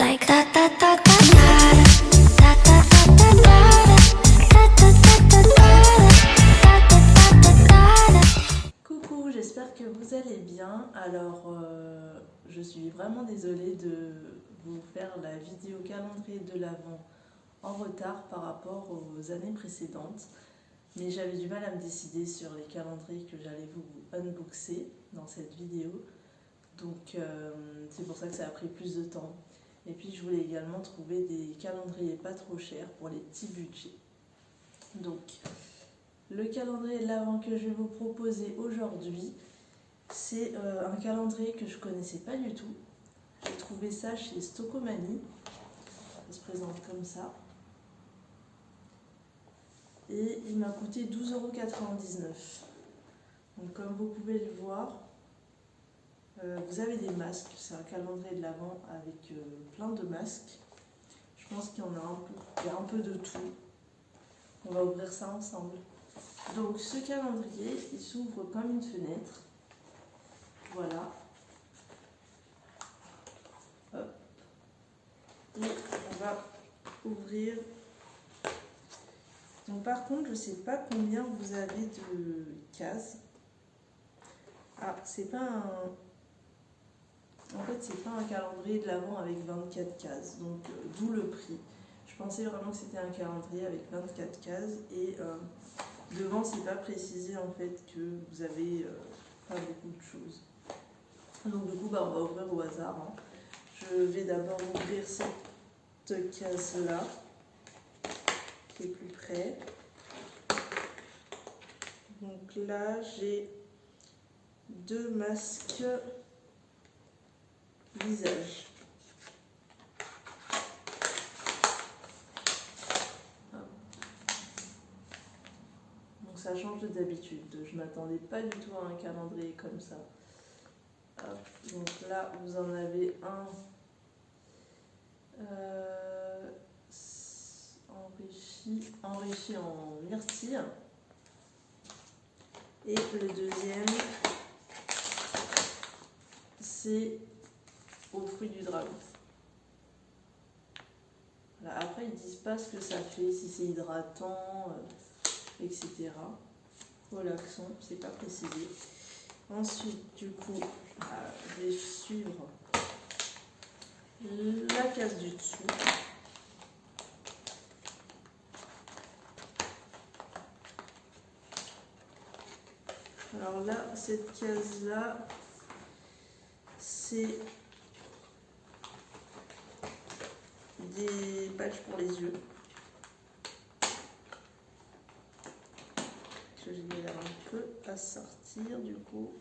Like da da da da da da da da da da. Coucou, j'espère que vous allez bien. Alors, je suis vraiment désolée de vous faire la vidéo calendrier de l'Avent en retard par rapport aux années précédentes. Mais j'avais du mal à me décider sur les calendriers que j'allais vous unboxer dans cette vidéo. Donc, c'est pour ça que ça a pris plus de temps. Et puis, je voulais également trouver des calendriers pas trop chers pour les petits budgets. Donc, le calendrier de l'Avent que je vais vous proposer aujourd'hui, c'est un calendrier que je ne connaissais pas du tout. J'ai trouvé ça chez Stocomanie. Ça se présente comme ça. Et il m'a coûté 12,99 €. Donc comme vous pouvez le voir, vous avez des masques. C'est un calendrier de l'Avent avec plein de masques. Je pense qu'il y en a un peu. Il y a un peu de tout. On va ouvrir ça ensemble. Donc ce calendrier, il s'ouvre comme une fenêtre. Voilà. Hop. Et on va ouvrir. Donc par contre, je ne sais pas combien vous avez de cases. Ah, c'est pas un... En fait, c'est pas un calendrier de l'Avent avec 24 cases. Donc d'où le prix. Je pensais vraiment que c'était un calendrier avec 24 cases. Et devant, c'est pas précisé en fait que vous avez pas beaucoup de choses. Donc du coup, on va ouvrir au hasard. Hein. Je vais d'abord ouvrir cette case-là, qui est plus près. Donc là, j'ai 2 masques visage. Donc ça change de d'habitude. Je m'attendais pas du tout à un calendrier comme ça. Hop. Donc là, vous en avez un enrichi en myrtille. Et le deuxième, c'est aux fruits du dragon. Voilà. Après, ils ne disent pas ce que ça fait, si c'est hydratant, etc. Relaxant, c'est pas précisé. Ensuite, du coup, je vais suivre la case du dessous. Alors là, cette case-là, c'est des patchs pour les yeux. Que j'ai galère un peu à sortir du coup.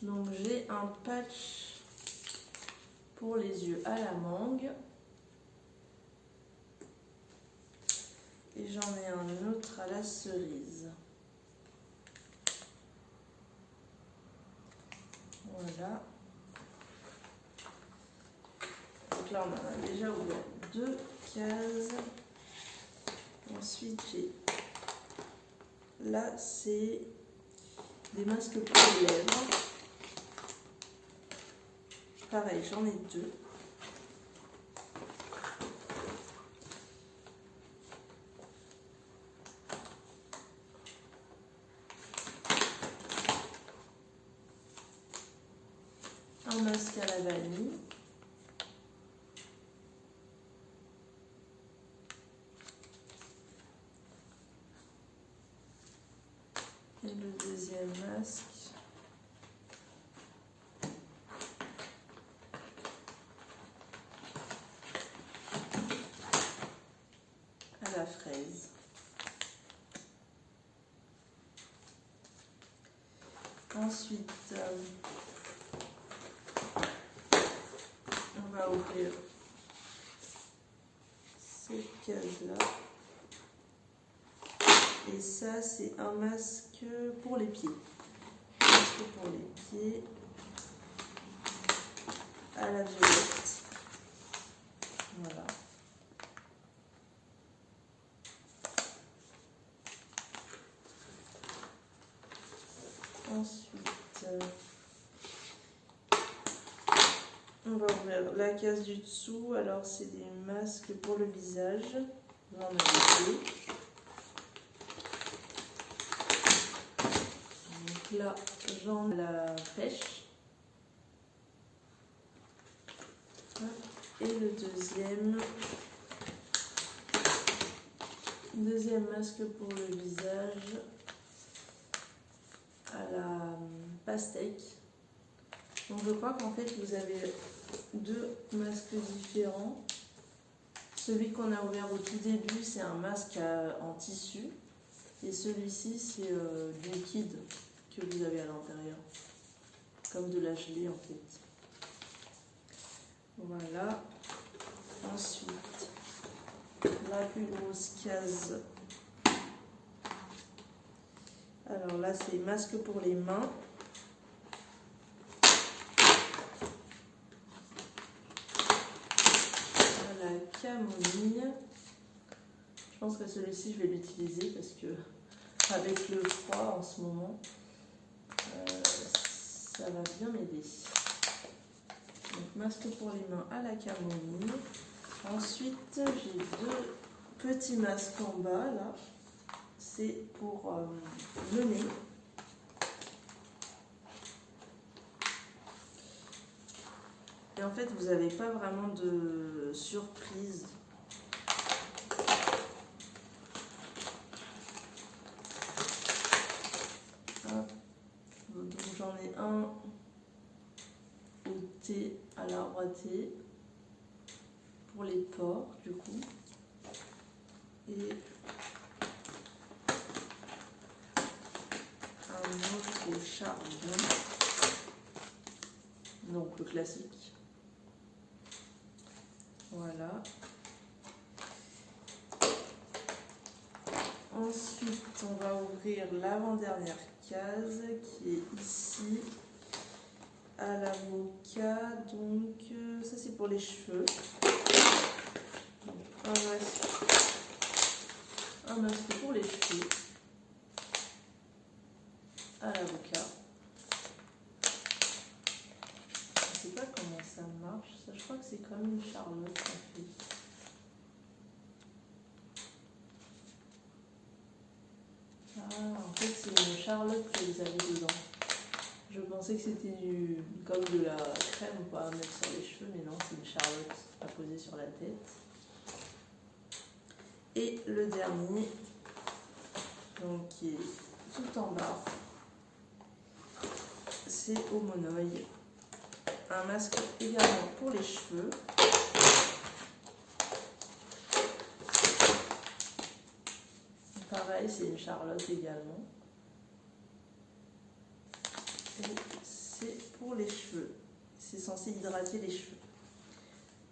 Donc j'ai un patch pour les yeux à la mangue. Et j'en ai un autre à la cerise. Voilà. Donc là, on en a déjà ouvert 2 cases. Ensuite, j'ai... Là, c'est des masques pour les lèvres. Pareil, j'en ai 2. Un masque à la vanille. Et le deuxième masque à la fraise. Ensuite, on va ouvrir cette case-là. Et ça, c'est un masque pour les pieds. Masque pour les pieds à la violette. Voilà. Ensuite, on va ouvrir la case du dessous. Alors, c'est des masques pour le visage. Vous en avez deux. Donc là, j'en ai la pêche. Et le deuxième masque pour le visage à la pastèque. Donc je crois qu'en fait vous avez deux masques différents. Celui qu'on a ouvert au tout début, c'est un masque en tissu. Et celui-ci, c'est du liquide que vous avez à l'intérieur. Comme de la gelée en fait. Voilà. Ensuite, la plus grosse case. Alors là, c'est masque pour les mains. La camomille. Je pense que celui-ci, je vais l'utiliser parce que avec le froid en ce moment, ça va bien m'aider. Donc masque pour les mains à la camomille. Ensuite, j'ai deux petits masques en bas là. C'est pour le nez. Et en fait, vous n'avez pas vraiment de surprise. Donc j'en ai un au thé, à l'arbre à thé, pour les pores du coup. Et un autre au charbon. Donc le classique. Voilà. Ensuite, on va ouvrir l'avant-dernière case qui est ici à l'avocat. Donc ça c'est pour les cheveux. Donc, un masque pour les cheveux à l'avocat. Je sais pas comment ça marche. Ça, je crois que c'est comme une charlotte en fait. En fait, c'est une charlotte que vous avez dedans. Je pensais que c'était comme de la crème quoi, à mettre sur les cheveux, mais non, c'est une charlotte à poser sur la tête. Et le dernier, donc qui est tout en bas, c'est au monoï. Un masque également pour les cheveux. Pareil, c'est une charlotte également. Et c'est pour les cheveux. C'est censé hydrater les cheveux.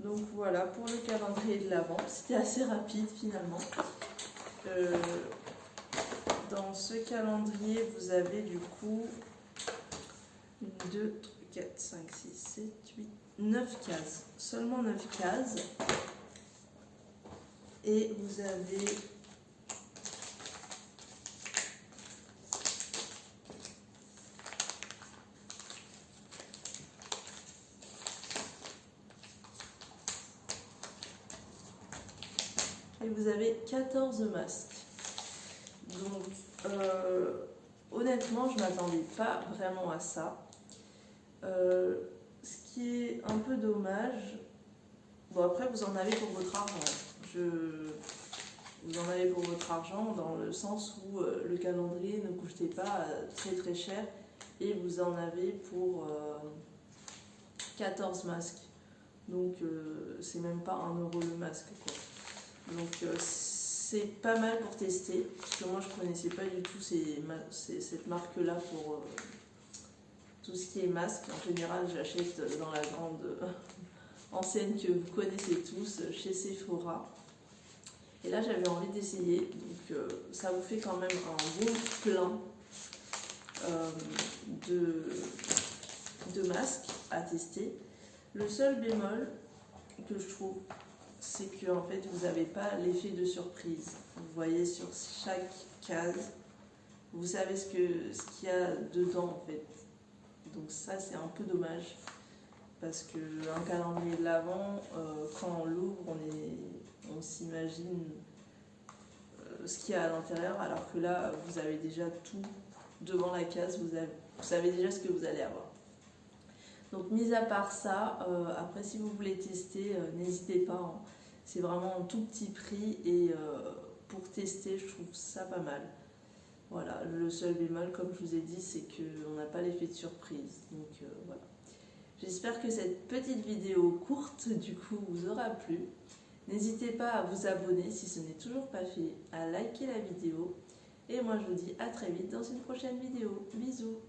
Donc voilà pour le calendrier de l'Avent. C'était assez rapide finalement. Dans ce calendrier, vous avez du coup 1, 2, 3, 4, 5, 6, 7, 8, 9 cases. Seulement 9 cases. Et vous avez et vous avez 14 masques. Donc, honnêtement, je ne m'attendais pas vraiment à ça. Ce qui est un peu dommage, bon après vous en avez pour votre argent. Vous en avez pour votre argent dans le sens où le calendrier ne coûtait pas très très cher et vous en avez pour 14 masques. Donc c'est même pas 1 € le masque quoi. Donc c'est pas mal pour tester, parce que moi je connaissais pas du tout cette marque là pour tout ce qui est masque. En général j'achète dans la grande enseigne que vous connaissez tous, chez Sephora. Et là j'avais envie d'essayer, donc ça vous fait quand même un bon plein de masques à tester. Le seul bémol que je trouve, c'est que en fait vous n'avez pas l'effet de surprise. Vous voyez sur chaque case, vous savez ce qu'il y a dedans en fait. Donc ça c'est un peu dommage parce qu'un calendrier de l'Avent, quand on l'ouvre, on s'imagine ce qu'il y a à l'intérieur, alors que là vous avez déjà tout devant la case, vous savez déjà ce que vous allez avoir. Donc mis à part ça, après si vous voulez tester, n'hésitez pas, hein. C'est vraiment un tout petit prix et pour tester je trouve ça pas mal. Voilà, le seul bémol comme je vous ai dit c'est qu'on n'a pas l'effet de surprise. Donc voilà. J'espère que cette petite vidéo courte du coup vous aura plu. N'hésitez pas à vous abonner si ce n'est toujours pas fait, à liker la vidéo. Et moi je vous dis à très vite dans une prochaine vidéo. Bisous!